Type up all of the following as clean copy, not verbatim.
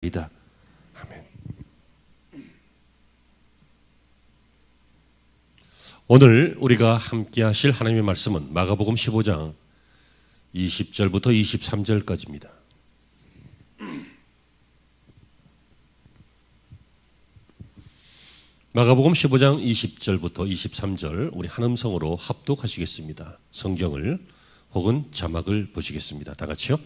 기도합니다. 아멘. 오늘 우리가 함께 하실 하나님의 말씀은 마가복음 15장 20절부터 23절까지입니다. 마가복음 15장 20절부터 23절 우리 한 음성으로 합독하시겠습니다. 성경을 혹은 자막을 보시겠습니다. 다 같이요.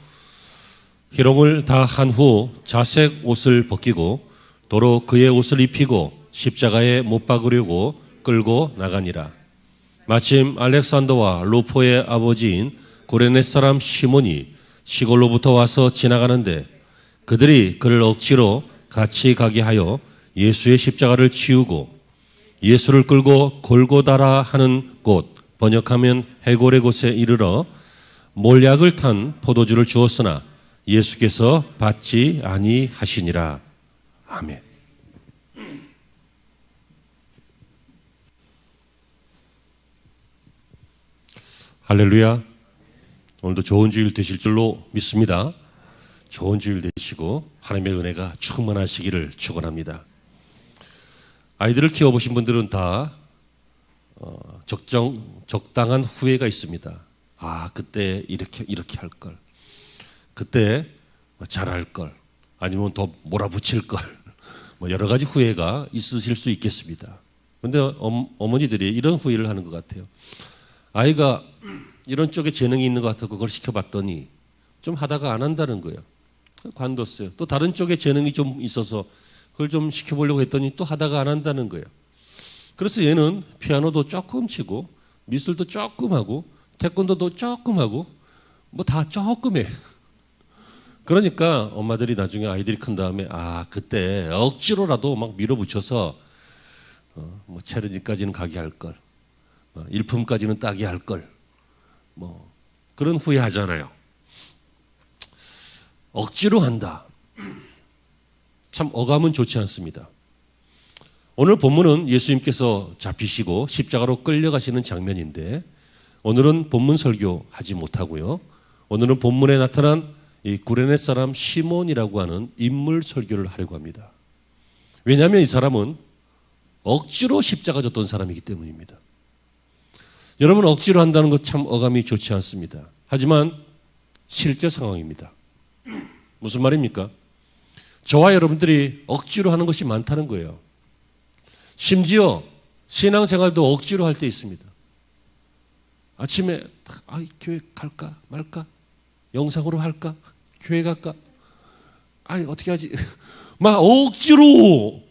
희롱을 다 한 후 자색 옷을 벗기고 도로 그의 옷을 입히고 십자가에 못 박으려고 끌고 나가니라. 마침 알렉산더와 루포의 아버지인 구레네 사람 시몬이 시골로부터 와서 지나가는데 그들이 그를 억지로 같이 가게 하여 예수의 십자가를 치우고 예수를 끌고 골고다라 하는 곳, 번역하면 해골의 곳에 이르러 몰약을 탄 포도주를 주었으나 예수께서 받지 아니하시니라. 아멘. 할렐루야. 오늘도 좋은 주일 되실 줄로 믿습니다. 좋은 주일 되시고 하나님의 은혜가 충만하시기를 축원합니다. 아이들을 키워보신 분들은 다 적당한 후회가 있습니다. 아, 그때 이렇게 할 걸. 그때 잘할 걸. 아니면 더 몰아붙일 걸. 뭐 여러 가지 후회가 있으실 수 있겠습니다. 그런데 어머니들이 이런 후회를 하는 것 같아요. 아이가 이런 쪽에 재능이 있는 것 같아서 그걸 시켜봤더니 좀 하다가 안 한다는 거예요. 관뒀어요. 또 다른 쪽에 재능이 좀 있어서 그걸 좀 시켜보려고 했더니 또 하다가 안 한다는 거예요. 그래서 얘는 피아노도 조금 치고 미술도 조금 하고 태권도도 조금 하고 뭐 다 조금 해. 그러니까 엄마들이 나중에 아이들이 큰 다음에 아, 그때 억지로라도 막 밀어붙여서 뭐 체르니까지는 가게 할 걸. 일품까지는 따게 할 걸. 뭐 그런 후회하잖아요. 억지로 한다. 참 어감은 좋지 않습니다. 오늘 본문은 예수님께서 잡히시고 십자가로 끌려가시는 장면인데 오늘은 본문 설교하지 못하고요. 오늘은 본문에 나타난 이 구레네 사람 시몬이라고 하는 인물 설교를 하려고 합니다. 왜냐하면 이 사람은 억지로 십자가 졌던 사람이기 때문입니다. 여러분, 억지로 한다는 것 참 어감이 좋지 않습니다. 하지만 실제 상황입니다. 무슨 말입니까? 저와 여러분들이 억지로 하는 것이 많다는 거예요. 심지어 신앙생활도 억지로 할 때 있습니다. 아침에 교회 갈까 말까? 영상으로 할까? 교회 갈까? 어떻게 하지? 막 억지로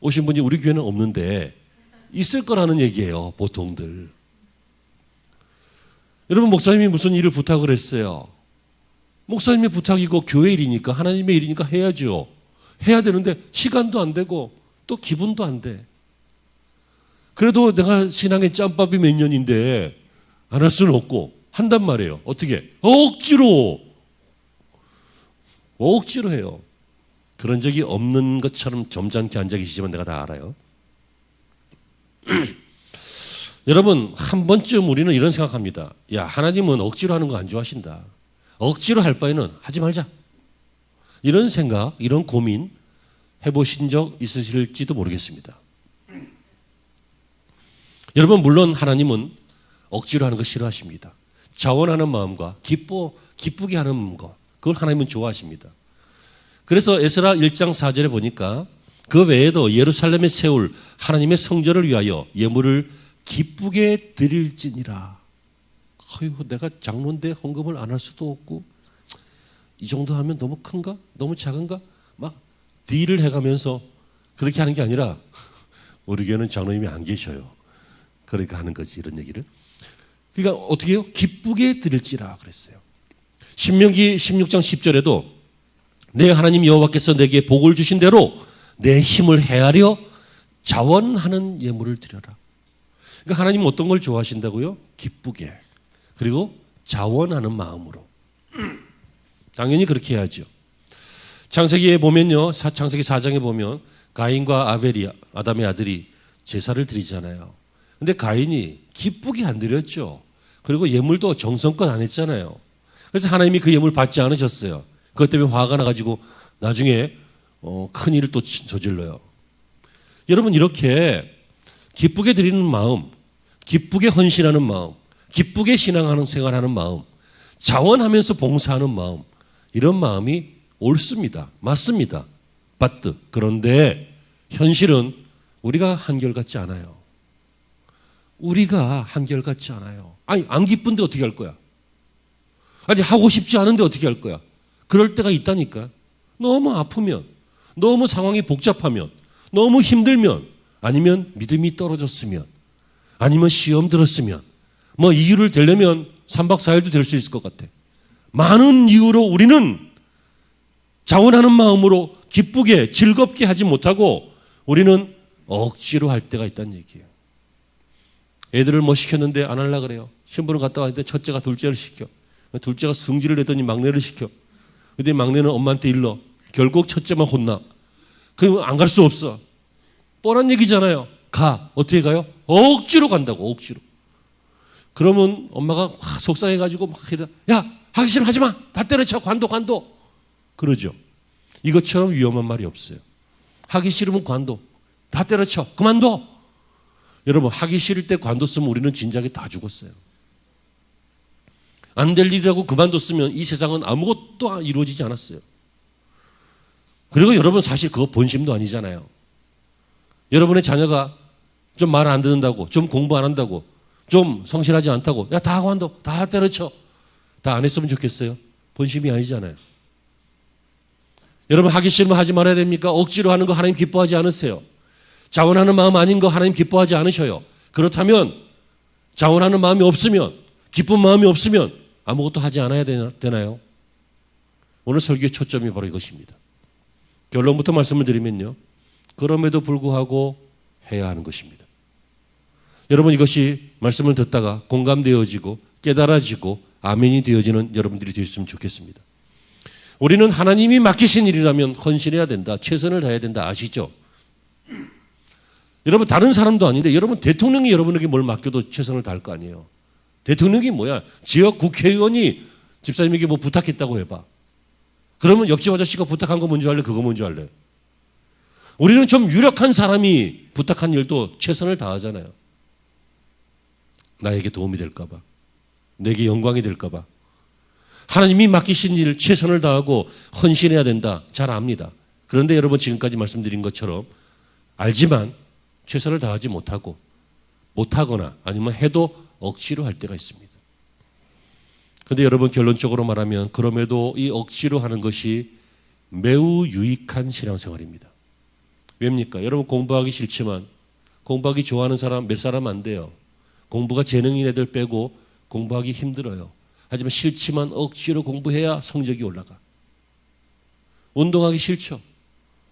오신 분이 우리 교회는 없는데 있을 거라는 얘기예요. 보통들. 여러분, 목사님이 무슨 일을 부탁을 했어요. 목사님의 부탁이고 교회 일이니까 하나님의 일이니까 해야죠. 해야 되는데 시간도 안 되고 또 기분도 안 돼. 그래도 내가 신앙의 짬밥이 몇 년인데 안 할 수는 없고 한단 말이에요. 어떻게? 억지로 해요. 그런 적이 없는 것처럼 점잖게 앉아 계시지만 내가 다 알아요. 여러분, 한 번쯤 우리는 이런 생각합니다. 야, 하나님은 억지로 하는 거 안 좋아하신다. 억지로 할 바에는 하지 말자. 이런 생각, 이런 고민 해보신 적 있으실지도 모르겠습니다. 여러분, 물론 하나님은 억지로 하는 거 싫어하십니다. 자원하는 마음과 기쁘게 하는 것, 그걸 하나님은 좋아하십니다. 그래서 에스라 1장 4절에 보니까 그 외에도 예루살렘에 세울 하나님의 성전을 위하여 예물을 기쁘게 드릴지니라. 아이고, 내가 장로인데 헌금을 안 할 수도 없고 이 정도 하면 너무 큰가? 너무 작은가? 막 딜을 해가면서 그렇게 하는 게 아니라 우리 교회는 장로님이 안 계셔요. 그러니까 하는 거지, 이런 얘기를. 그러니까 어떻게 해요? 기쁘게 드릴지라 그랬어요. 신명기 16장 10절에도 내 하나님 여호와께서 내게 복을 주신 대로 내 힘을 헤아려 자원하는 예물을 드려라. 그러니까 하나님은 어떤 걸 좋아하신다고요? 기쁘게. 그리고 자원하는 마음으로. 당연히 그렇게 해야죠. 창세기에 보면요. 창세기 4장에 보면 가인과 아벨이, 아담의 아들이 제사를 드리잖아요. 근데 가인이 기쁘게 안 드렸죠. 그리고 예물도 정성껏 안 했잖아요. 그래서 하나님이 그 예물 받지 않으셨어요. 그것 때문에 화가 나가지고 나중에 큰 일을 또 저질러요. 여러분 이렇게 기쁘게 드리는 마음, 기쁘게 헌신하는 마음, 기쁘게 신앙하는 생활하는 마음, 자원하면서 봉사하는 마음, 이런 마음이 옳습니다. 맞습니다. 그런데 현실은 우리가 한결같지 않아요. 우리가 한결같지 않아요. 아니 안 기쁜데 어떻게 할 거야? 아니 하고 싶지 않은데 어떻게 할 거야? 그럴 때가 있다니까. 너무 아프면, 너무 상황이 복잡하면, 너무 힘들면, 아니면 믿음이 떨어졌으면, 아니면 시험 들었으면, 뭐 이유를 대려면 3박 4일도 될 수 있을 것 같아. 많은 이유로 우리는 자원하는 마음으로 기쁘게 즐겁게 하지 못하고 우리는 억지로 할 때가 있다는 얘기예요. 애들을 뭐 시켰는데 안 하려고 그래요. 신부를 갔다 왔는데 첫째가 둘째를 시켜. 둘째가 승질을 내더니 막내를 시켜. 근데 막내는 엄마한테 일러. 결국 첫째만 혼나. 그럼 안 갈 수 없어. 뻔한 얘기잖아요. 가. 어떻게 가요? 억지로 간다고. 억지로. 그러면 엄마가 확 속상해가지고 막 이래. 야 하기 싫으면 하지 마. 다 때려쳐. 관도. 그러죠. 이것처럼 위험한 말이 없어요. 하기 싫으면 관도. 다 때려쳐. 그만둬. 여러분 하기 싫을 때 관뒀으면 우리는 진작에 다 죽었어요. 안 될 일이라고 그만뒀으면 이 세상은 아무것도 이루어지지 않았어요. 그리고 여러분 사실 그거 본심도 아니잖아요. 여러분의 자녀가 좀 말 안 듣는다고, 좀 공부 안 한다고, 좀 성실하지 않다고, 야 다 관둬, 다 때려쳐. 다 안 했으면 좋겠어요. 본심이 아니잖아요. 여러분 하기 싫으면 하지 말아야 됩니까? 억지로 하는 거 하나님 기뻐하지 않으세요. 자원하는 마음 아닌 거 하나님 기뻐하지 않으셔요. 그렇다면 자원하는 마음이 없으면, 기쁜 마음이 없으면 아무것도 하지 않아야 되나요? 오늘 설교의 초점이 바로 이것입니다. 결론부터 말씀을 드리면요. 그럼에도 불구하고 해야 하는 것입니다. 여러분 이것이 말씀을 듣다가 공감되어지고 깨달아지고 아멘이 되어지는 여러분들이 되셨으면 좋겠습니다. 우리는 하나님이 맡기신 일이라면 헌신해야 된다. 최선을 다해야 된다. 아시죠? 여러분 다른 사람도 아닌데 여러분 대통령이 여러분에게 뭘 맡겨도 최선을 다할 거 아니에요. 대통령이 뭐야? 지역 국회의원이 집사님에게 뭐 부탁했다고 해봐. 그러면 옆집 아저씨가 부탁한 거 뭔지 알래? 그거 뭔지 알래? 우리는 좀 유력한 사람이 부탁한 일도 최선을 다하잖아요. 나에게 도움이 될까 봐. 내게 영광이 될까 봐. 하나님이 맡기신 일 최선을 다하고 헌신해야 된다. 잘 압니다. 그런데 여러분 지금까지 말씀드린 것처럼 알지만 최선을 다하지 못하거나 아니면 해도 억지로 할 때가 있습니다. 그런데 여러분 결론적으로 말하면 그럼에도 이 억지로 하는 것이 매우 유익한 신앙생활입니다. 왜입니까? 여러분 공부하기 싫지만 공부하기 좋아하는 사람 몇 사람 안 돼요. 공부가 재능인 애들 빼고 공부하기 힘들어요. 하지만 싫지만 억지로 공부해야 성적이 올라가. 운동하기 싫죠.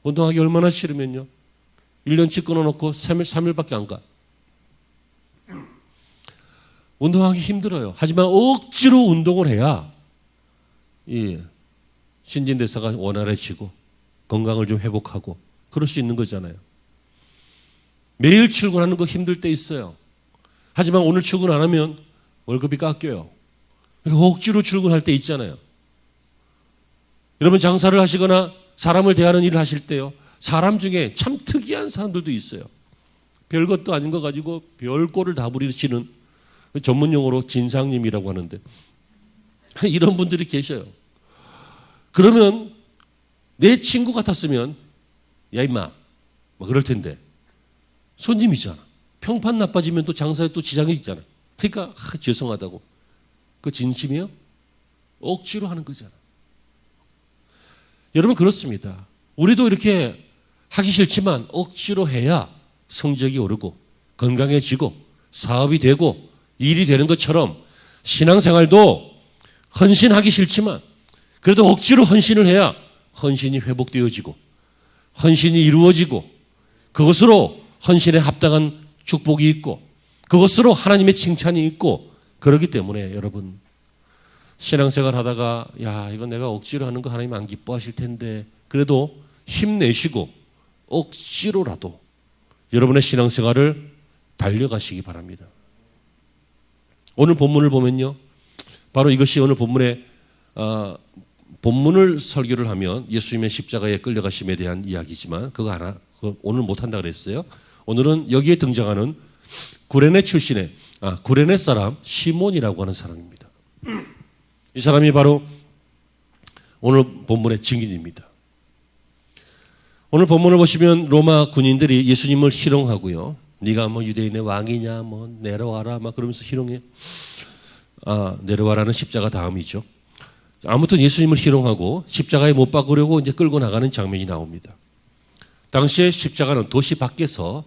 운동하기 얼마나 싫으면요. 1년치 끊어놓고 3일밖에 안 가. 운동하기 힘들어요. 하지만 억지로 운동을 해야 이 신진대사가 원활해지고 건강을 좀 회복하고 그럴 수 있는 거잖아요. 매일 출근하는 거 힘들 때 있어요. 하지만 오늘 출근 안 하면 월급이 깎여요. 억지로 출근할 때 있잖아요. 여러분 장사를 하시거나 사람을 대하는 일을 하실 때요. 사람 중에 참 특이한 사람들도 있어요. 별것도 아닌 거 가지고 별꼴을 다 부리시는 전문 용어로 진상님이라고 하는데 이런 분들이 계셔요. 그러면 내 친구 같았으면 야 임마 뭐 그럴 텐데 손님이잖아. 평판 나빠지면 또 장사에 또 지장이 있잖아. 그러니까 죄송하다고. 그 진심이요? 억지로 하는 거잖아. 여러분 그렇습니다. 우리도 이렇게 하기 싫지만 억지로 해야 성적이 오르고 건강해지고 사업이 되고 일이 되는 것처럼 신앙생활도 헌신하기 싫지만 그래도 억지로 헌신을 해야 헌신이 회복되어지고 헌신이 이루어지고 그것으로 헌신에 합당한 축복이 있고 그것으로 하나님의 칭찬이 있고 그렇기 때문에 여러분 신앙생활 하다가 야 이거 내가 억지로 하는 거 하나님 안 기뻐하실 텐데 그래도 힘내시고 억지로라도 여러분의 신앙생활을 달려가시기 바랍니다. 오늘 본문을 보면요. 바로 이것이 오늘 본문의 본문을 설교를 하면 예수님의 십자가에 끌려가심에 대한 이야기지만 그거 오늘 못한다 그랬어요. 오늘은 여기에 등장하는 구레네 사람 시몬이라고 하는 사람입니다. 이 사람이 바로 오늘 본문의 증인입니다. 오늘 본문을 보시면 로마 군인들이 예수님을 희롱하고요. 네가 뭐 유대인의 왕이냐, 뭐 내려와라, 막 그러면서 희롱해. 내려와라는 십자가 다음이죠. 아무튼 예수님을 희롱하고 십자가에 못 박으려고 이제 끌고 나가는 장면이 나옵니다. 당시에 십자가는 도시 밖에서,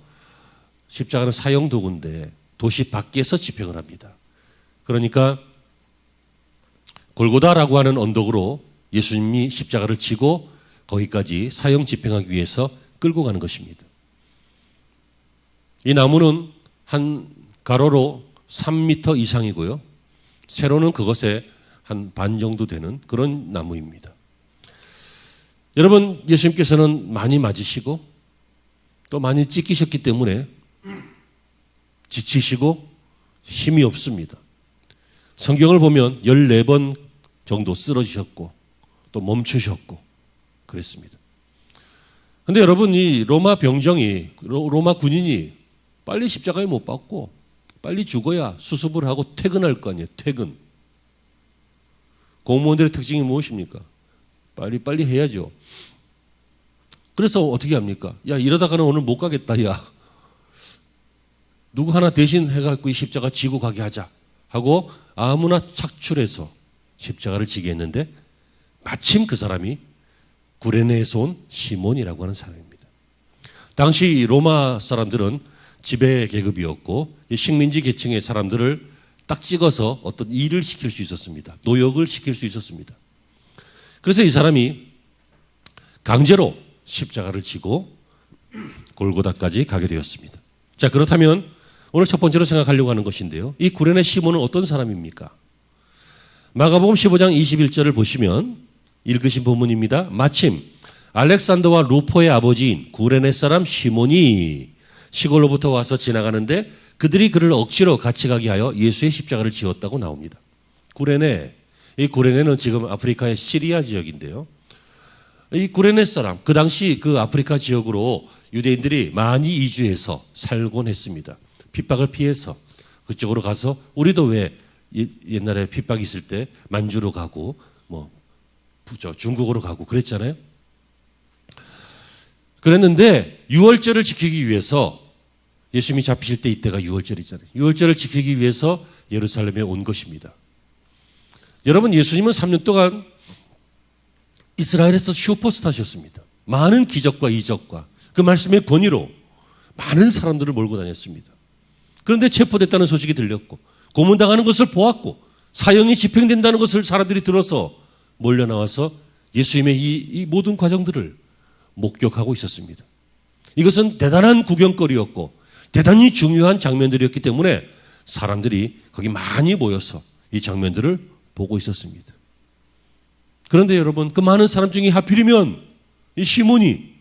십자가는 사형 도구인데 도시 밖에서 집행을 합니다. 그러니까 골고다라고 하는 언덕으로 예수님이 십자가를 지고 거기까지 사형 집행하기 위해서 끌고 가는 것입니다. 이 나무는 한 가로로 3m 이상이고요. 세로는 그것에 한 반 정도 되는 그런 나무입니다. 여러분, 예수님께서는 많이 맞으시고 또 많이 찢기셨기 때문에 지치시고 힘이 없습니다. 성경을 보면 14번 정도 쓰러지셨고 또 멈추셨고 그랬습니다. 그런데 여러분, 이 로마 병정이, 로마 군인이 빨리 십자가에 못 박고 빨리 죽어야 수습을 하고 퇴근할 거 아니에요. 퇴근. 공무원들의 특징이 무엇입니까? 빨리 해야죠. 그래서 어떻게 합니까? 야, 이러다가는 오늘 못 가겠다, 야. 누구 하나 대신 해갖고 이 십자가 지고 가게 하자 하고 아무나 착출해서 십자가를 지게 했는데 마침 그 사람이 구레네에서 온 시몬이라고 하는 사람입니다. 당시 로마 사람들은 지배 계급이었고 식민지 계층의 사람들을 딱 찍어서 어떤 일을 시킬 수 있었습니다. 노역을 시킬 수 있었습니다. 그래서 이 사람이 강제로 십자가를 지고 골고다까지 가게 되었습니다. 자, 그렇다면 오늘 첫 번째로 생각하려고 하는 것인데요. 이 구레네 시몬은 어떤 사람입니까? 마가복음 15장 21절을 보시면 읽으신 본문입니다. 마침 알렉산더와 루포의 아버지인 구레네 사람 시몬이 시골로부터 와서 지나가는데 그들이 그를 억지로 같이 가게 하여 예수의 십자가를 지었다고 나옵니다. 구레네, 이 구레네는 지금 아프리카의 시리아 지역인데요. 이 구레네 사람, 그 당시 그 아프리카 지역으로 유대인들이 많이 이주해서 살곤 했습니다. 핍박을 피해서 그쪽으로 가서, 우리도 왜 옛날에 핍박이 있을 때 만주로 가고 중국으로 가고 그랬잖아요. 그랬는데 유월절을 지키기 위해서, 예수님이 잡히실 때 이때가 유월절이잖아요. 유월절을 지키기 위해서 예루살렘에 온 것입니다. 여러분, 예수님은 3년 동안 이스라엘에서 슈퍼스타셨습니다. 많은 기적과 이적과 그 말씀의 권위로 많은 사람들을 몰고 다녔습니다. 그런데 체포됐다는 소식이 들렸고 고문당하는 것을 보았고 사형이 집행된다는 것을 사람들이 들어서 몰려나와서 예수님의 이 모든 과정들을 목격하고 있었습니다. 이것은 대단한 구경거리였고 대단히 중요한 장면들이었기 때문에 사람들이 거기 많이 모여서 이 장면들을 보고 있었습니다. 그런데 여러분, 그 많은 사람 중에 하필이면 이 시몬이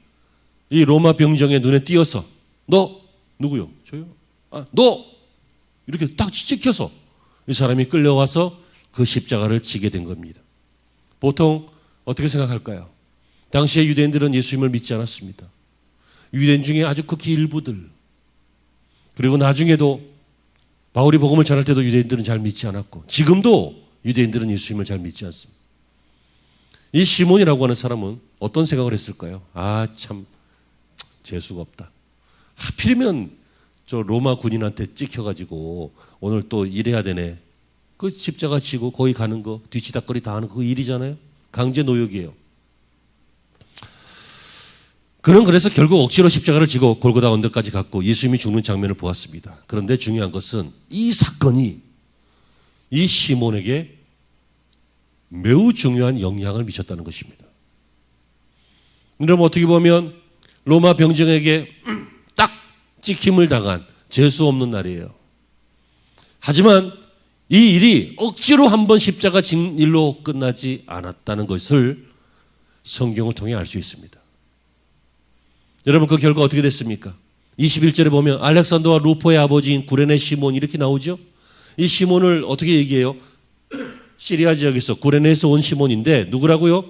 이 로마 병정의 눈에 띄어서 너 누구요? 저요? 너! 이렇게 딱 찍혀서 이 사람이 끌려와서 그 십자가를 지게 된 겁니다. 보통 어떻게 생각할까요? 당시에 유대인들은 예수님을 믿지 않았습니다. 유대인 중에 아주 극히 일부들, 그리고 나중에도 바울이 복음을 전할 때도 유대인들은 잘 믿지 않았고 지금도 유대인들은 예수님을 잘 믿지 않습니다. 이 시몬이라고 하는 사람은 어떤 생각을 했을까요? 참 재수가 없다. 하필이면 저 로마 군인한테 찍혀가지고 오늘 또 일해야 되네. 그 십자가 지고 거기 가는 거, 뒤치다거리 다 하는 그 일이잖아요. 강제 노역이에요. 그는 그래서 결국 억지로 십자가를 지고 골고다 언덕까지 갔고 예수님이 죽는 장면을 보았습니다. 그런데 중요한 것은 이 사건이 이 시몬에게 매우 중요한 영향을 미쳤다는 것입니다. 여러분, 어떻게 보면 로마 병정에게 딱 찍힘을 당한 재수 없는 날이에요. 하지만 이 일이 억지로 한번 십자가 진 일로 끝나지 않았다는 것을 성경을 통해 알 수 있습니다. 여러분, 그 결과 어떻게 됐습니까? 21절에 보면 알렉산더와 루포의 아버지인 구레네 시몬 이렇게 나오죠. 이 시몬을 어떻게 얘기해요? 시리아 지역에서 구레네에서 온 시몬인데 누구라고요?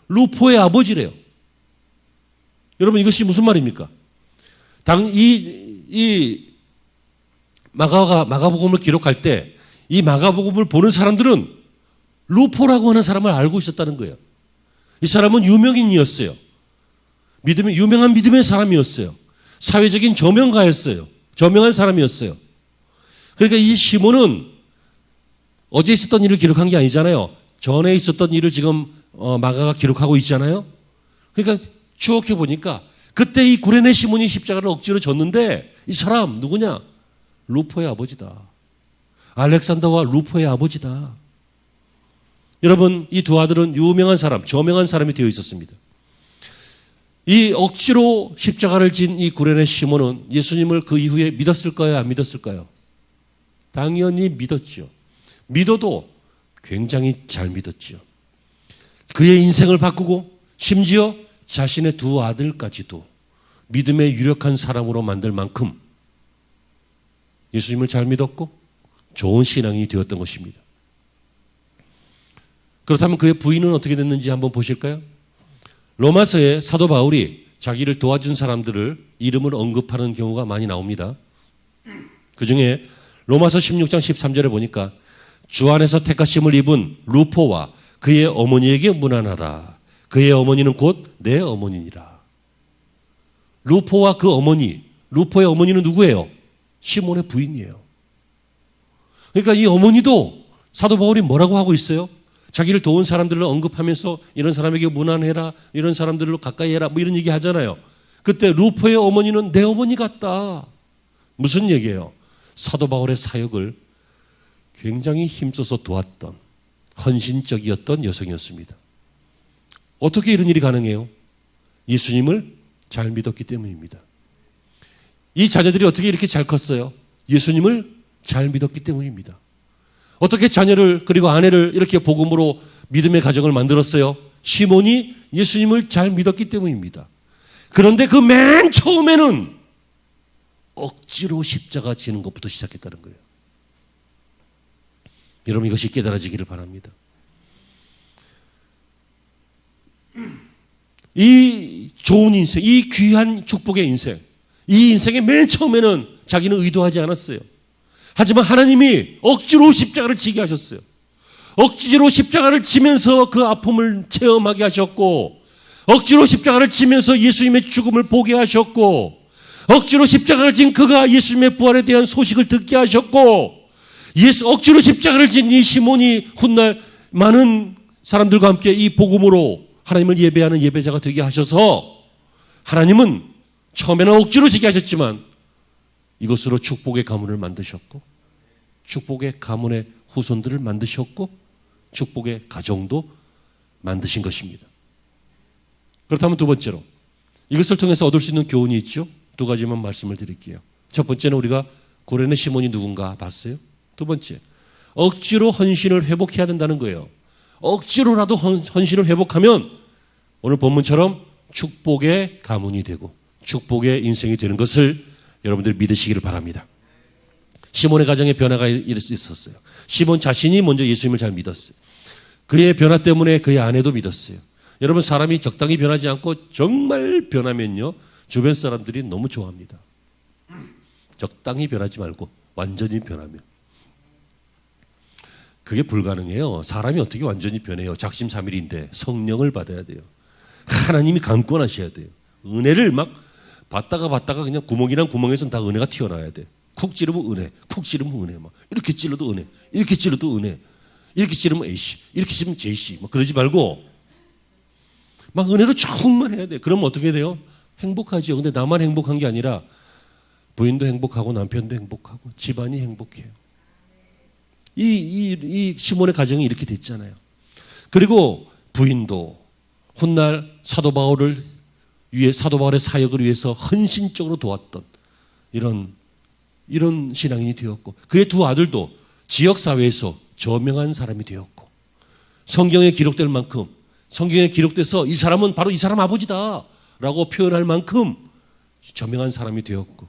루포의 아버지래요. 여러분 이것이 무슨 말입니까? 이 마가복음을 기록할 때 이 마가복음을 보는 사람들은 루포라고 하는 사람을 알고 있었다는 거예요. 이 사람은 유명인이었어요. 유명한 믿음의 사람이었어요. 사회적인 저명가였어요. 저명한 사람이었어요. 그러니까 이 시몬은 어제 있었던 일을 기록한 게 아니잖아요. 전에 있었던 일을 지금 마가가 기록하고 있잖아요. 그러니까 추억해 보니까 그때 이 구레네 시몬이 십자가를 억지로 졌는데 이 사람 누구냐? 루포의 아버지다. 알렉산더와 루포의 아버지다. 여러분 이 두 아들은 유명한 사람, 저명한 사람이 되어 있었습니다. 이 억지로 십자가를 진 이 구레네 시몬은 예수님을 그 이후에 믿었을까요? 안 믿었을까요? 당연히 믿었죠. 믿어도 굉장히 잘 믿었죠. 그의 인생을 바꾸고 심지어 자신의 두 아들까지도 믿음의 유력한 사람으로 만들 만큼 예수님을 잘 믿었고 좋은 신앙이 되었던 것입니다. 그렇다면 그의 부인은 어떻게 됐는지 한번 보실까요? 로마서에 사도 바울이 자기를 도와준 사람들을 이름을 언급하는 경우가 많이 나옵니다. 그중에 로마서 16장 13절에 보니까 주 안에서 택하심을 입은 루포와 그의 어머니에게 문안하라. 그의 어머니는 곧 내 어머니니라. 루포와 그 어머니, 루포의 어머니는 누구예요? 시몬의 부인이에요. 그러니까 이 어머니도 사도 바울이 뭐라고 하고 있어요? 자기를 도운 사람들을 언급하면서 이런 사람에게 문안해라, 이런 사람들로 가까이 해라, 뭐 이런 얘기 하잖아요. 그때 루포의 어머니는 내 어머니 같다. 무슨 얘기예요? 사도 바울의 사역을 굉장히 힘써서 도왔던 헌신적이었던 여성이었습니다. 어떻게 이런 일이 가능해요? 예수님을 잘 믿었기 때문입니다. 이 자녀들이 어떻게 이렇게 잘 컸어요? 예수님을 잘 믿었기 때문입니다. 어떻게 자녀를 그리고 아내를 이렇게 복음으로 믿음의 가정을 만들었어요? 시몬이 예수님을 잘 믿었기 때문입니다. 그런데 그 맨 처음에는 억지로 십자가 지는 것부터 시작했다는 거예요. 여러분 이것이 깨달아지기를 바랍니다. 이 좋은 인생, 이 귀한 축복의 인생, 이 인생의 맨 처음에는 자기는 의도하지 않았어요. 하지만 하나님이 억지로 십자가를 지게 하셨어요. 억지로 십자가를 지면서 그 아픔을 체험하게 하셨고, 억지로 십자가를 지면서 예수님의 죽음을 보게 하셨고, 억지로 십자가를 진 그가 예수님의 부활에 대한 소식을 듣게 하셨고, 억지로 십자가를 진 이 시몬이 훗날 많은 사람들과 함께 이 복음으로 하나님을 예배하는 예배자가 되게 하셔서 하나님은 처음에는 억지로 지게 하셨지만 이것으로 축복의 가문을 만드셨고 축복의 가문의 후손들을 만드셨고 축복의 가정도 만드신 것입니다. 그렇다면 두 번째로 이것을 통해서 얻을 수 있는 교훈이 있죠. 두 가지만 말씀을 드릴게요. 첫 번째는 우리가 고레네 시몬이 누군가 봤어요. 두 번째, 억지로 헌신을 회복해야 된다는 거예요. 억지로라도 헌신을 회복하면 오늘 본문처럼 축복의 가문이 되고 축복의 인생이 되는 것을 여러분들이 믿으시기를 바랍니다. 시몬의 가정에 변화가 있었어요. 시몬 자신이 먼저 예수님을 잘 믿었어요. 그의 변화 때문에 그의 아내도 믿었어요. 여러분 사람이 적당히 변하지 않고 정말 변하면요 주변 사람들이 너무 좋아합니다. 적당히 변하지 말고 완전히 변하면 그게 불가능해요. 사람이 어떻게 완전히 변해요? 작심삼일인데 성령을 받아야 돼요. 하나님이 강권하셔야 돼요. 은혜를 막 받다가 그냥 구멍이란 구멍에서는 다 은혜가 튀어나와야 돼. 쿡 찌르면 은혜, 쿡 찌르면 은혜, 막 이렇게 찔러도 은혜, 이렇게 찔러도 은혜, 이렇게 찌르면 A씨, 이렇게 찌르면 J씨, 막 그러지 말고 막 은혜로 충만해야 돼. 그러면 어떻게 돼요? 행복하지요. 근데 나만 행복한 게 아니라 부인도 행복하고 남편도 행복하고 집안이 행복해요. 이 시몬의 가정이 이렇게 됐잖아요. 그리고 부인도 훗날 사도 바울의 사역을 위해서 헌신적으로 도왔던 이런 신앙인이 되었고 그의 두 아들도 지역사회에서 저명한 사람이 되었고 성경에 기록될 만큼 성경에 기록돼서 이 사람은 바로 이 사람 아버지다 라고 표현할 만큼 저명한 사람이 되었고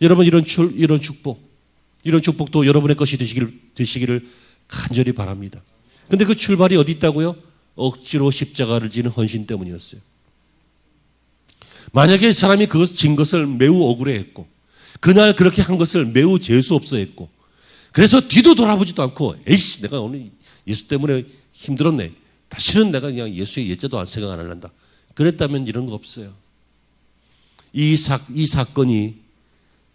여러분 이런 축복도 여러분의 것이 되시기를 간절히 바랍니다. 근데 그 출발이 어디 있다고요? 억지로 십자가를 지는 헌신 때문이었어요. 만약에 사람이 그것을 진 것을 매우 억울해했고 그날 그렇게 한 것을 매우 재수없어했고 그래서 뒤도 돌아보지도 않고 에이씨 내가 오늘 예수 때문에 힘들었네. 다시는 내가 그냥 예수의 예자도 생각 안 할란다. 그랬다면 이런 거 없어요. 이 사건이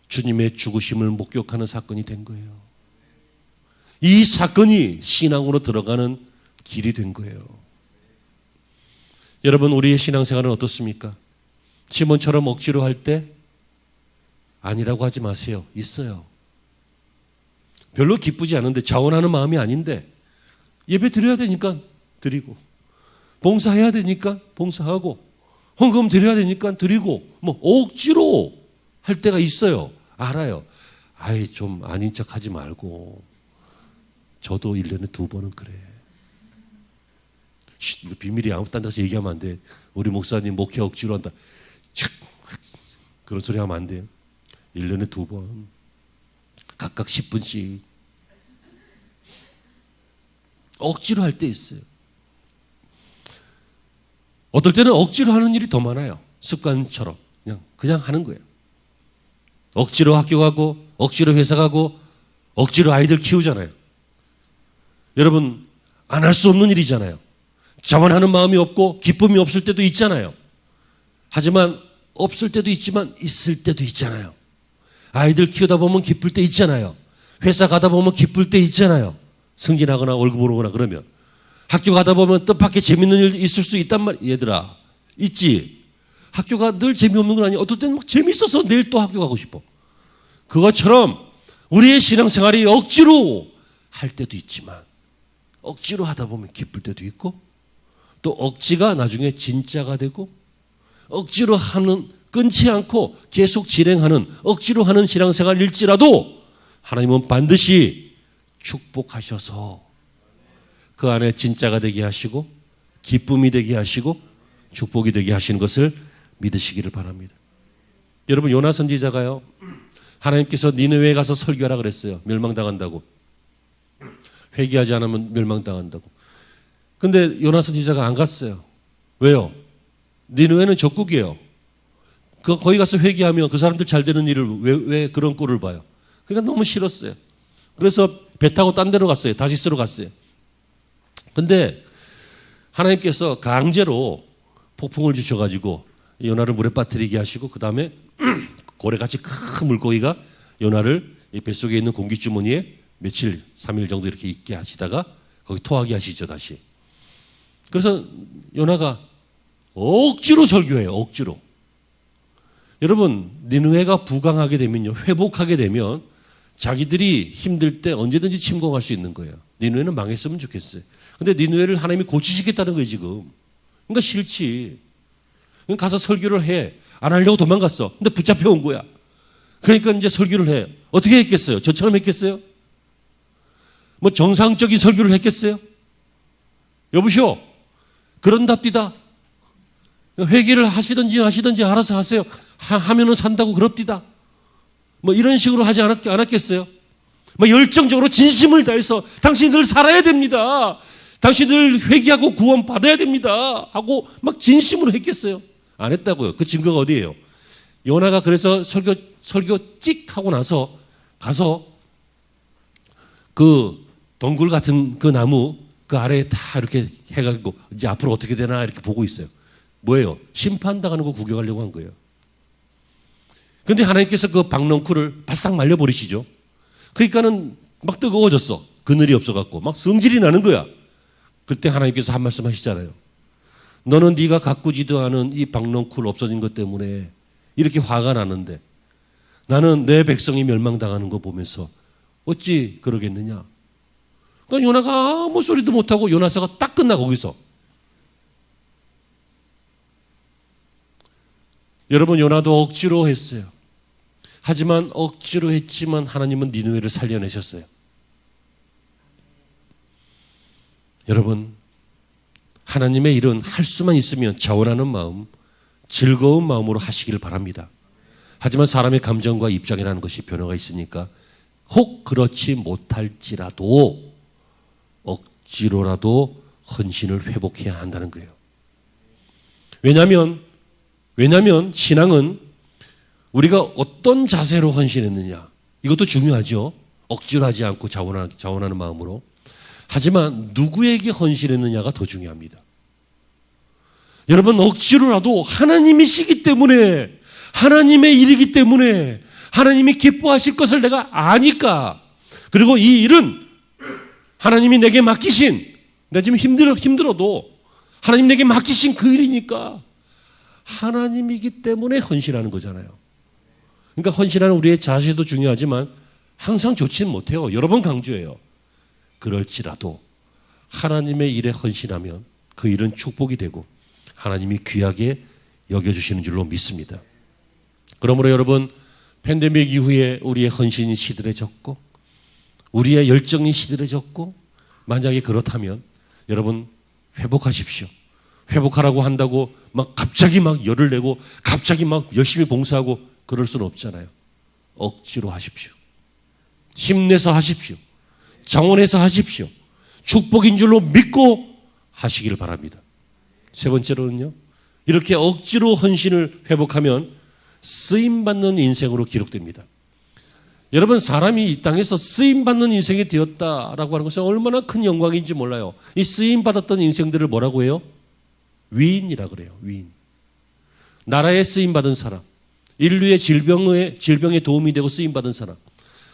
주님의 죽으심을 목격하는 사건이 된 거예요. 이 사건이 신앙으로 들어가는 길이 된 거예요. 여러분 우리의 신앙생활은 어떻습니까? 시몬처럼 억지로 할 때 아니라고 하지 마세요. 있어요. 별로 기쁘지 않은데 자원하는 마음이 아닌데 예배 드려야 되니까 드리고 봉사해야 되니까 봉사하고 헌금 드려야 되니까 드리고 뭐 억지로 할 때가 있어요. 알아요. 아이 좀 아닌 척 하지 말고 저도 1년에 2번은 그래. 비밀이 아무 딴 데서 얘기하면 안 돼. 우리 목사님 목회 억지로 한다. 그런 소리 하면 안 돼요. 1년에 2번 각각 10분씩 억지로 할 때 있어요. 어떨 때는 억지로 하는 일이 더 많아요. 습관처럼 그냥 하는 거예요. 억지로 학교 가고 억지로 회사 가고 억지로 아이들 키우잖아요. 여러분 안 할 수 없는 일이잖아요. 자원하는 마음이 없고 기쁨이 없을 때도 있잖아요. 하지만 없을 때도 있지만 있을 때도 있잖아요. 아이들 키우다 보면 기쁠 때 있잖아요. 회사 가다 보면 기쁠 때 있잖아요. 승진하거나 월급 오르거나 그러면. 학교 가다 보면 뜻밖의 재밌는 일 있을 수 있단 말이야. 얘들아 있지. 학교가 늘 재미없는 건 아니야. 어떨 때는 막 재밌어서 내일 또 학교 가고 싶어. 그것처럼 우리의 신앙생활이 억지로 할 때도 있지만 억지로 하다 보면 기쁠 때도 있고 또 억지가 나중에 진짜가 되고 억지로 하는 끊지 않고 계속 진행하는 억지로 하는 신앙생활일지라도 하나님은 반드시 축복하셔서 그 안에 진짜가 되게 하시고 기쁨이 되게 하시고 축복이 되게 하시는 것을 믿으시기를 바랍니다. 여러분 요나 선지자가요. 하나님께서 니느웨에 가서 설교하라 그랬어요. 멸망당한다고. 회개하지 않으면 멸망당한다고. 근데 요나 선지자가 안 갔어요. 왜요? 니느웨는 적국이에요. 거기 가서 회개하면 그 사람들 잘 되는 일을 왜 그런 꼴을 봐요? 그러니까 너무 싫었어요. 그래서 배 타고 딴 데로 갔어요. 다시스로 갔어요. 근데 하나님께서 강제로 폭풍을 주셔가지고 요나를 물에 빠뜨리게 하시고 그 다음에 고래같이 큰 물고기가 요나를 뱃속에 있는 공기주머니에 며칠 3일 정도 이렇게 있게 하시다가 거기 토하게 하시죠. 다시. 그래서 요나가 억지로 설교해요. 억지로. 여러분 니느웨가 부강하게 되면요. 회복하게 되면 자기들이 힘들 때 언제든지 침공할 수 있는 거예요. 니느웨는 망했으면 좋겠어요. 근데 니느웨를 하나님이 고치시겠다는 거예요 지금. 그러니까 싫지. 그러니까 가서 설교를 해. 안 하려고 도망갔어. 근데 붙잡혀 온 거야. 그러니까 이제 설교를 해. 어떻게 했겠어요? 저처럼 했겠어요? 뭐 정상적인 설교를 했겠어요? 여보시오. 그런답디다. 회개를 하시든지 알아서 하세요. 하면은 산다고 그럽디다. 뭐 이런 식으로 하지 않았겠어요? 뭐 열정적으로 진심을 다해서 당신들 살아야 됩니다. 당신들 회개하고 구원 받아야 됩니다. 하고 막 진심으로 했겠어요? 안 했다고요. 그 증거가 어디예요? 요나가 그래서 설교 찍 하고 나서 가서 그 덩굴 같은 그 나무 그 아래에 다 이렇게 해가지고 이제 앞으로 어떻게 되나 이렇게 보고 있어요. 뭐예요? 심판당하는 거 구경하려고 한 거예요. 근데 하나님께서 그 박넝쿨을 바싹 말려버리시죠. 그러니까는 막 뜨거워졌어. 그늘이 없어갖고 막 성질이 나는 거야. 그때 하나님께서 한 말씀 하시잖아요. 너는 네가 가꾸지도 않은 이 박넝쿨 없어진 것 때문에 이렇게 화가 나는데 나는 내 백성이 멸망당하는 거 보면서 어찌 그러겠느냐. 그러니까 요나가 아무 소리도 못하고 요나서가 딱 끝나 거기서. 여러분 요나도 억지로 했어요. 하지만 억지로 했지만 하나님은 니느웨를 살려내셨어요. 여러분 하나님의 일은 할 수만 있으면 자원하는 마음, 즐거운 마음으로 하시길 바랍니다. 하지만 사람의 감정과 입장이라는 것이 변화가 있으니까 혹 그렇지 못할지라도 억지로라도 헌신을 회복해야 한다는 거예요. 왜냐하면 신앙은 우리가 어떤 자세로 헌신했느냐, 이것도 중요하죠. 억지로 하지 않고 자원하는 마음으로. 하지만 누구에게 헌신했느냐가 더 중요합니다. 여러분, 억지로라도 하나님이시기 때문에, 하나님의 일이기 때문에, 하나님이 기뻐하실 것을 내가 아니까, 그리고 이 일은 하나님이 내게 맡기신, 내가 지금 힘들어도 하나님 내게 맡기신 그 일이니까 하나님이기 때문에 헌신하는 거잖아요. 그러니까 헌신하는 우리의 자세도 중요하지만 항상 좋지는 못해요. 여러 번 강조해요. 그럴지라도 하나님의 일에 헌신하면 그 일은 축복이 되고 하나님이 귀하게 여겨주시는 줄로 믿습니다. 그러므로 여러분, 팬데믹 이후에 우리의 헌신이 시들해졌고 우리의 열정이 시들해졌고, 만약에 그렇다면 여러분 회복하십시오. 회복하라고 한다고 갑자기 열을 내고 갑자기 열심히 봉사하고 그럴 수는 없잖아요. 억지로 하십시오. 힘내서 하십시오. 장원해서 하십시오. 축복인 줄로 믿고 하시길 바랍니다. 세 번째로는요, 이렇게 억지로 헌신을 회복하면 쓰임받는 인생으로 기록됩니다. 여러분, 사람이 이 땅에서 쓰임받는 인생이 되었다라고 하는 것은 얼마나 큰 영광인지 몰라요. 이 쓰임받았던 인생들을 뭐라고 해요? 위인이라 그래요. 위인. 나라에 쓰임받은 사람, 인류의 질병에 도움이 되고 쓰임받은 사람,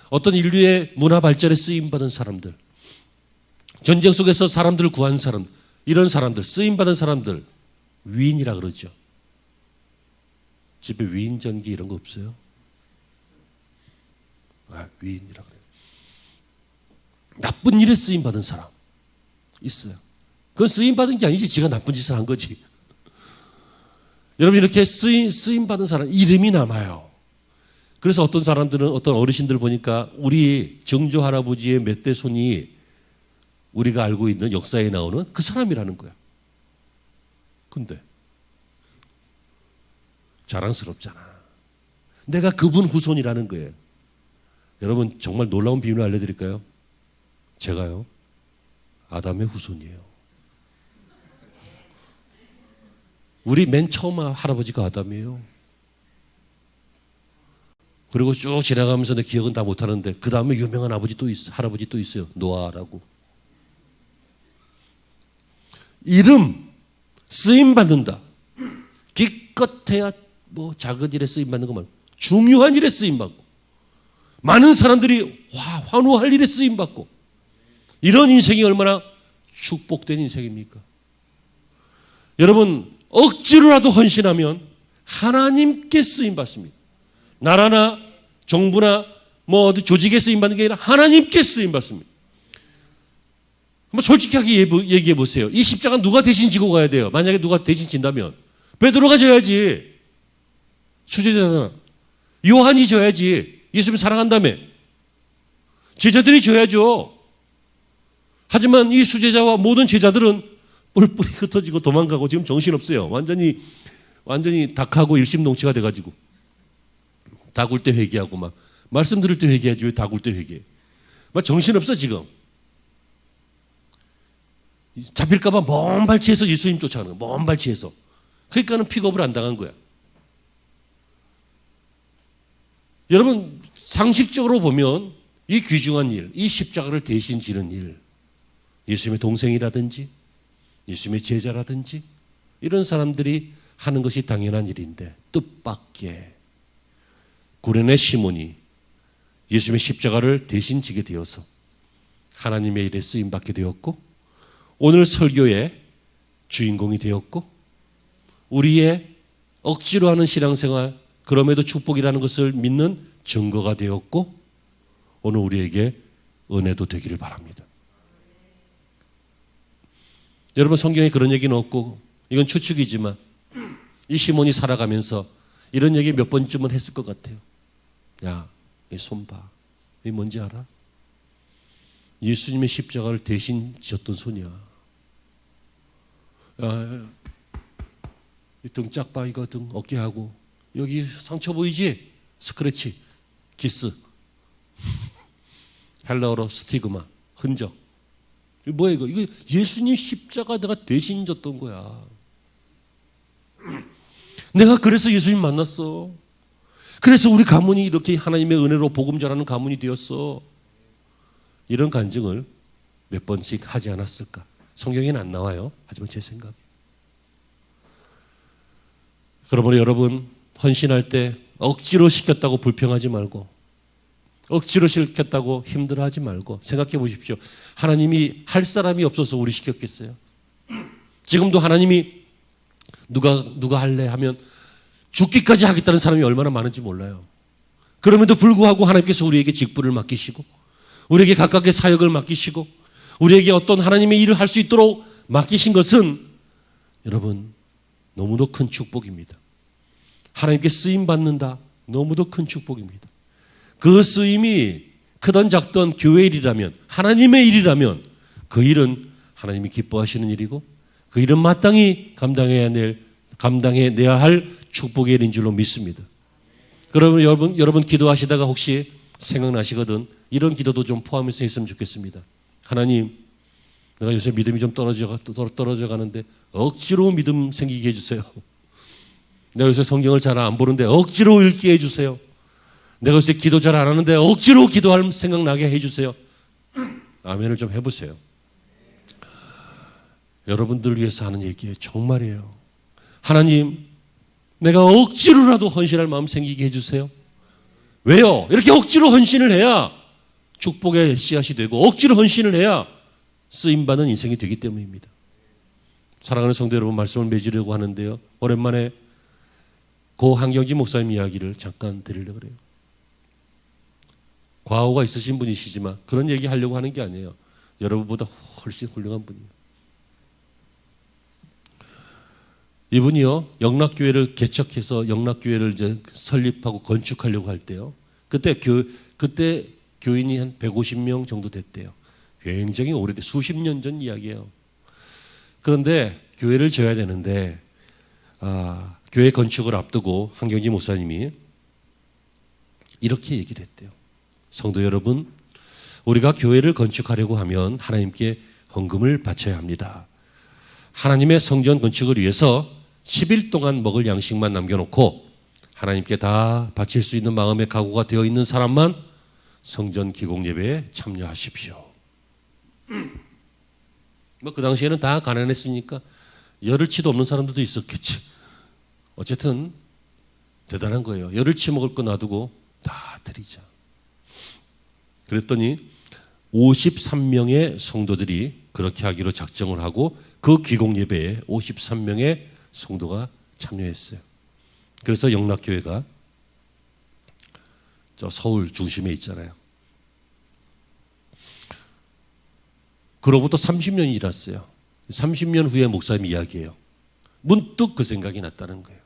어떤 인류의 문화 발전에 쓰임받은 사람들, 전쟁 속에서 사람들을 구한 사람, 이런 사람들, 쓰임받은 사람들, 위인이라 그러죠. 집에 위인 전기 이런 거 없어요? 위인이라 그래요. 나쁜 일에 쓰임받은 사람 있어요. 그건 쓰임받은 게 아니지, 지가 나쁜 짓을 한 거지. 여러분, 이렇게 쓰임받은 사람 이름이 남아요. 그래서 어떤 사람들은, 어떤 어르신들 보니까 우리 정조 할아버지의 몇 대 손이 우리가 알고 있는 역사에 나오는 그 사람이라는 거야. 근데 자랑스럽잖아. 내가 그분 후손이라는 거예요. 여러분, 정말 놀라운 비밀을 알려드릴까요? 제가요, 아담의 후손이에요. 우리 맨 처음 할아버지가 아담이에요. 그리고 쭉 지나가면서 내 기억은 다 못하는데 그 다음에 유명한 할아버지 또 있어요. 노아라고. 이름 쓰임받는다. 기껏해야 작은 일에 쓰임받는 것만, 중요한 일에 쓰임받고 많은 사람들이 환호할 일에 쓰임받고, 이런 인생이 얼마나 축복된 인생입니까? 여러분, 억지로라도 헌신하면 하나님께 쓰임받습니다. 나라나 정부나 어디 조직에 쓰임받는 게 아니라 하나님께 쓰임받습니다. 한번 솔직하게 얘기해 보세요. 이 십자가 누가 대신 지고 가야 돼요? 만약에 누가 대신 진다면 베드로가 져야지. 수제자잖아. 요한이 져야지. 예수님 사랑한다며. 제자들이 져야죠. 하지만 이 수제자와 모든 제자들은 뿔뿔이 흩어지고 도망가고 지금 정신없어요. 완전히 닭하고 일심동체가 돼가지고 닭 울 때 회개하고 말씀 들을 때 회개하지 왜 닭 울 때 회개해. 정신없어 지금. 잡힐까봐 먼 발치에서 예수님 쫓아가는 거야. 먼 발치에서. 그러니까는 픽업을 안 당한 거야. 여러분, 상식적으로 보면 이 귀중한 일, 이 십자가를 대신 지는 일, 예수님의 동생이라든지 예수님의 제자라든지 이런 사람들이 하는 것이 당연한 일인데, 뜻밖의 구레네 시몬이 예수님의 십자가를 대신 지게 되어서 하나님의 일에 쓰임받게 되었고, 오늘 설교의 주인공이 되었고, 우리의 억지로 하는 신앙생활, 그럼에도 축복이라는 것을 믿는 증거가 되었고, 오늘 우리에게 은혜도 되기를 바랍니다. 여러분, 성경에 그런 얘기는 없고, 이건 추측이지만 이 시몬이 살아가면서 이런 얘기 몇 번쯤은 했을 것 같아요. 야, 이 손 봐. 이게 뭔지 알아? 예수님의 십자가를 대신 지었던 손이야. 야, 이 등 짝 봐. 이거 등 어깨하고 여기 상처 보이지? 스크래치, 기스. 헬라어로 스티그마, 흔적. 뭐야 이거? 이거 예수님 십자가 내가 대신 졌던 거야. 내가 그래서 예수님 만났어. 그래서 우리 가문이 이렇게 하나님의 은혜로 복음 전하는 가문이 되었어. 이런 간증을 몇 번씩 하지 않았을까? 성경에는 안 나와요. 하지만 제 생각이에요. 그러므로 여러분 헌신할 때 억지로 시켰다고 불평하지 말고, 억지로 시켰다고 힘들어하지 말고 생각해 보십시오. 하나님이 할 사람이 없어서 우리 시켰겠어요? 지금도 하나님이 누가 할래 하면 죽기까지 하겠다는 사람이 얼마나 많은지 몰라요. 그럼에도 불구하고 하나님께서 우리에게 직분을 맡기시고, 우리에게 각각의 사역을 맡기시고, 우리에게 어떤 하나님의 일을 할 수 있도록 맡기신 것은 여러분 너무도 큰 축복입니다. 하나님께 쓰임 받는다, 너무도 큰 축복입니다. 그 쓰임이 크던 작던 교회 일이라면, 하나님의 일이라면 그 일은 하나님이 기뻐하시는 일이고, 그 일은 마땅히 감당해내야 할 축복의 일인 줄로 믿습니다. 그러면 여러분 기도하시다가 혹시 생각나시거든 이런 기도도 좀 포함해서 했으면 좋겠습니다. 하나님, 내가 요새 믿음이 좀 떨어져 가는데 억지로 믿음 생기게 해주세요. 내가 요새 성경을 잘 안 보는데 억지로 읽게 해주세요. 내가 요새 기도 잘 안 하는데 억지로 기도할 생각 나게 해주세요. 아멘을 좀 해보세요. 여러분들을 위해서 하는 얘기예요. 정말이에요. 하나님, 내가 억지로라도 헌신할 마음 생기게 해주세요. 왜요? 이렇게 억지로 헌신을 해야 축복의 씨앗이 되고, 억지로 헌신을 해야 쓰임받는 인생이 되기 때문입니다. 사랑하는 성도 여러분, 말씀을 맺으려고 하는데요, 오랜만에 고 한경지 목사님 이야기를 잠깐 드리려고 그래요. 과오가 있으신 분이시지만 그런 얘기 하려고 하는 게 아니에요. 여러분보다 훨씬 훌륭한 분이에요. 이분이요, 영락교회를 개척해서 영락교회를 이제 설립하고 건축하려고 할 때요, 그때 교인이 한 150명 정도 됐대요. 굉장히 오래돼, 수십 년 전 이야기예요. 그런데 교회를 지어야 되는데 교회 건축을 앞두고 한경지 목사님이 이렇게 얘기를 했대요. 성도 여러분, 우리가 교회를 건축하려고 하면 하나님께 헌금을 바쳐야 합니다. 하나님의 성전 건축을 위해서 10일 동안 먹을 양식만 남겨놓고 하나님께 다 바칠 수 있는 마음의 각오가 되어 있는 사람만 성전 기공 예배에 참여하십시오. 뭐 그 당시에는 다 가난했으니까 열흘치도 없는 사람들도 있었겠지. 어쨌든 대단한 거예요. 열흘치 먹을 거 놔두고 다 드리자. 그랬더니 53명의 성도들이 그렇게 하기로 작정을 하고 그 기공 예배에 53명의 성도가 참여했어요. 그래서 영락교회가 저 서울 중심에 있잖아요. 그로부터 30년이 지났어요. 30년 후에 목사님 이야기예요. 문득 그 생각이 났다는 거예요.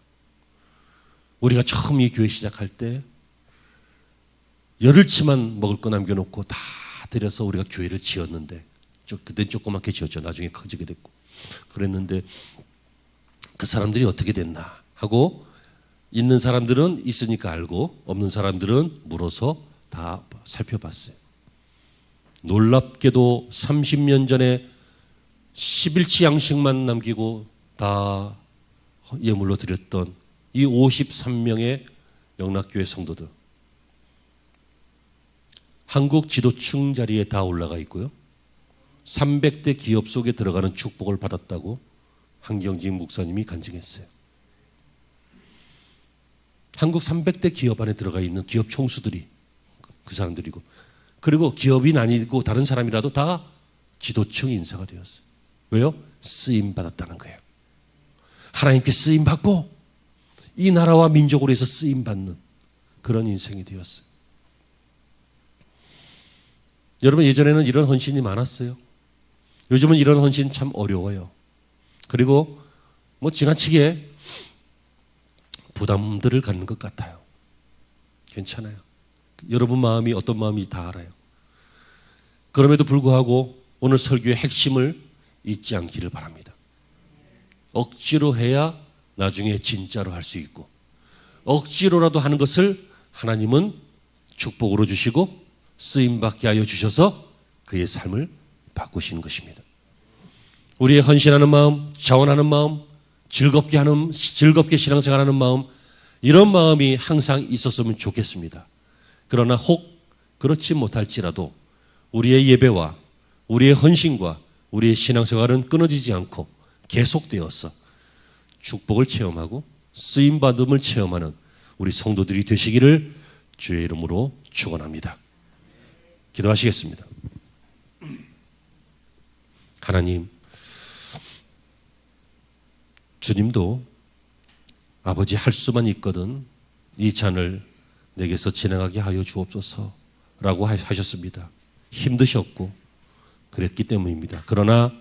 우리가 처음 이 교회 시작할 때 열흘치만 먹을 거 남겨놓고 다 드려서 우리가 교회를 지었는데, 그때 조그맣게 지었죠. 나중에 커지게 됐고. 그랬는데 그 사람들이 어떻게 됐나 하고, 있는 사람들은 있으니까 알고 없는 사람들은 물어서 다 살펴봤어요. 놀랍게도 30년 전에 10일치 양식만 남기고 다 예물로 드렸던 이 53명의 영락교회 성도들, 한국 지도층 자리에 다 올라가 있고요, 300대 기업 속에 들어가는 축복을 받았다고 한경직 목사님이 간증했어요. 한국 300대 기업 안에 들어가 있는 기업 총수들이 그 사람들이고, 그리고 기업인 아니고 다른 사람이라도 다 지도층 인사가 되었어요. 왜요? 쓰임 받았다는 거예요. 하나님께 쓰임 받고 이 나라와 민족으로 해서 쓰임 받는 그런 인생이 되었어요. 여러분, 예전에는 이런 헌신이 많았어요. 요즘은 이런 헌신 참 어려워요. 그리고 뭐 지나치게 부담들을 갖는 것 같아요. 괜찮아요. 여러분 마음이 어떤 마음인지 다 알아요. 그럼에도 불구하고 오늘 설교의 핵심을 잊지 않기를 바랍니다. 억지로 해야 나중에 진짜로 할 수 있고, 억지로라도 하는 것을 하나님은 축복으로 주시고 쓰임받게 하여 주셔서 그의 삶을 바꾸시는 것입니다. 우리의 헌신하는 마음, 자원하는 마음, 즐겁게 신앙생활하는 마음, 이런 마음이 항상 있었으면 좋겠습니다. 그러나 혹 그렇지 못할지라도 우리의 예배와 우리의 헌신과 우리의 신앙생활은 끊어지지 않고 계속되어서 축복을 체험하고 쓰임받음을 체험하는 우리 성도들이 되시기를 주의 이름으로 축원합니다. 기도하시겠습니다. 하나님, 주님도 아버지 할 수만 있거든 이 잔을 내게서 지나가게 하여 주옵소서라고 하셨습니다. 힘드셨고 그랬기 때문입니다. 그러나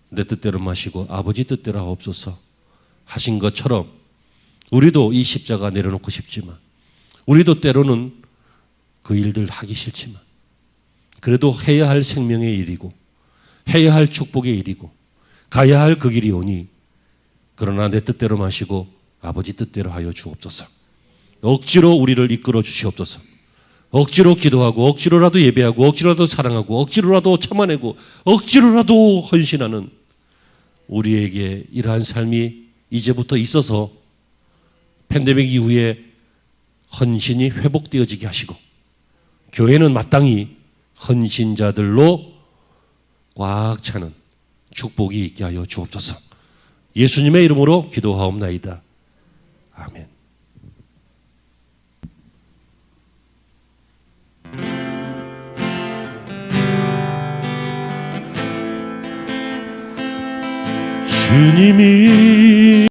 내 뜻대로 마시고 아버지 뜻대로 하옵소서 하신 것처럼 우리도 이 십자가 내려놓고 싶지만, 우리도 때로는 그 일들 하기 싫지만 그래도 해야 할 생명의 일이고 해야 할 축복의 일이고 가야 할 그 길이 오니, 그러나 내 뜻대로 마시고 아버지 뜻대로 하여 주옵소서. 억지로 우리를 이끌어 주시옵소서. 억지로 기도하고 억지로라도 예배하고 억지로라도 사랑하고 억지로라도 참아내고 억지로라도 헌신하는 우리에게 이러한 삶이 이제부터 있어서 팬데믹 이후에 헌신이 회복되어지게 하시고 교회는 마땅히 헌신자들로 꽉 차는 축복이 있게 하여 주옵소서. 예수님의 이름으로 기도하옵나이다. 아멘. 주님이